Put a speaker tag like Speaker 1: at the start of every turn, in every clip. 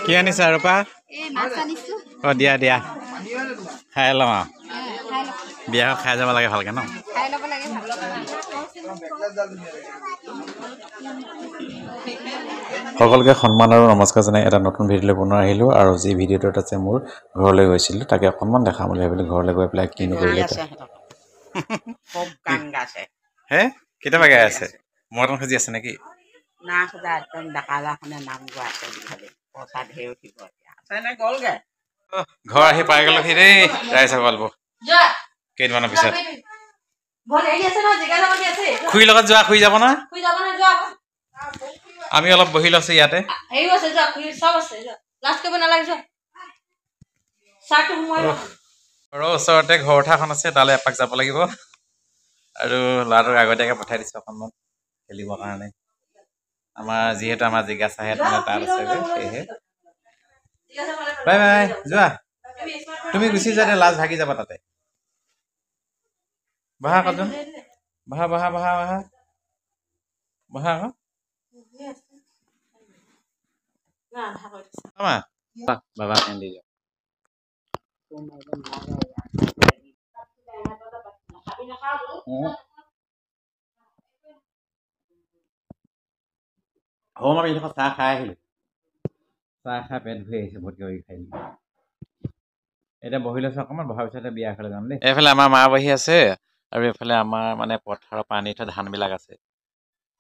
Speaker 1: কি আনিছা ৰূপা? অ দিয়া দিয়া খাই লওঁ বিয়া খাই যাব লাগে ভালকে ন সকলোকে সন্মান আৰু নমস্কাৰ জনাই এটা নতুন ভিডিঅ'লৈ পুনৰ আহিলোঁ আৰু যি ভিডিঅ'টোত আছে মোৰ ঘৰলৈ গৈছিলোঁ তাকে অকণমান দেখাম বুলি ভাবিলোঁ ঘৰলৈ গৈ পেলাই কি নকৰিলে হে কেতিয়াবা গাই আছে মটন খুজি আছে নেকি
Speaker 2: না খোজা একদম ডাকালাখনে নাম গোৱা আছে পইচা ঢেৰ উঠিব আছে গ'লগে
Speaker 1: ঘৰ আহি পাই গ'লোহি দেই ৰাইজে গ'লব কেইদিনমানৰ পিছত খুৰীৰ লগত যোৱা খুৰী যাব না আমি অলপ বহি লৈছো ইয়াতে ওচৰতে ঘৰ উঠাখন আছে তালৈ এপাক যাব লাগিব আৰু ল'ৰাটোক আগতীয়াকৈ পঠাই দিছো অকণমান খেলিবৰ কাৰণে আমাৰ যিহেতু আমাৰ জিজ্ঞাসাহেঁত মানে তাত আছে যে সেয়েহে বাই বাই যোৱা তুমি গুচি যোৱা লাজ ভাগি যাবা তাতে বহা কজন বহা বহা বহা বহা বহা আকৌ বাবা দি যাওক হম আমি এইডোখৰ চাহ খাই আহিলো চাহ খাই পেট ভৰি আহিছে ভৰ্তি কৰি খাই দিলো এতিয়া বহি লৈছো অকণমান বহাৰ পিছতে বিয়া এফালে যাম দেই এইফালে আমাৰ মা বহি আছে আৰু এইফালে আমাৰ মানে পথাৰৰ পানী থোৱা ধানবিলাক আছে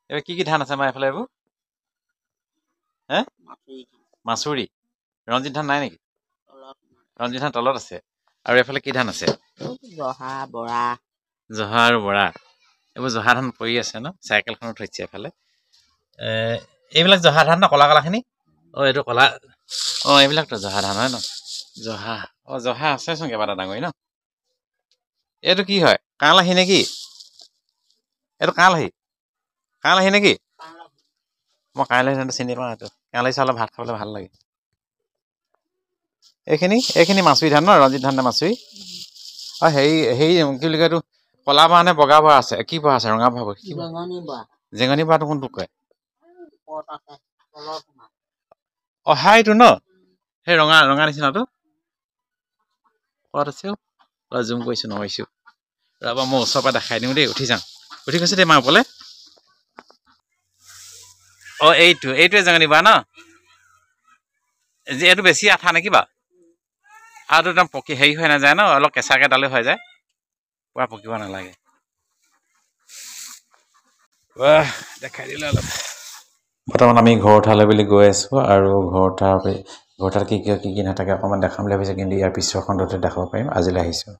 Speaker 1: এইবাৰ কি কি ধান আছে আমাৰ এইফালে এইবোৰ হে মাচুৰি ৰঞ্জিত ধান নাই নেকি ৰঞ্জিত ধান তলত আছে আৰু এইফালে কি ধান আছে জহা আৰু বৰা এইবোৰ জহা ধান পৰি আছে ন চাইকেলখনত থৈছে এইফালে এইবিলাক জহা ধান ন কলা কলাখিনি অঁ এইটো কলা অঁ এইবিলাকতো জহা ধান হয় ন জহা অঁ জহা আছেচোন কেইবাটা ডাঙৰি ন এইটো কি হয় কাঁড়লাহি নেকি এইটো কাঁড়লাহি নেকি মই কাঁড়লাহি ধানটো চিনি পাওঁ এইটো কাঁড়লাহি চাউলৰ ভাত খাবলৈ ভাল লাগে এইখিনি মাচুৰি ধান ন ৰঞ্জিত ধান নে মাচুৰি অঁ হেৰি কি বুলি কয় এইটো কলা বৰা নে বগা বৰা আছে কি বৰা আছে ৰঙা বৰা জেঙনি বৰাটো কোনটো কয় অহাইটো ন সেই ৰঙা ৰঙা নিচিনাটো ক'ত আছে জুম কৰিছোঁ নমাইছোঁ ৰ'বা মই ওচৰৰ পৰা দেখাই দিওঁ দেই উঠি যাওঁ উঠি গৈছে দেই মা ওপৰলৈ অঁ এইটোৱে জেঙনি বৰা ন এইটো বেছি আঠা নেকি বাৰু আৰু একদম পকি হেৰি হৈ নাযায় ন অলপ কেঁচাকৈ ডালে হৈ যায় পুৰা পকিব নালাগে দেখাই দিলোঁ অলপ বৰ্তমান আমি ঘৰ উঠালে বুলি গৈ আছোঁ আৰু ঘৰ উঠাত কি কি নাথাকে অকণমান দেখাম বুলি ভাবিছোঁ কিন্তু ইয়াৰ পিছৰ খণ্ডতে দেখাব পাৰিম আজিলৈ আহিছোঁ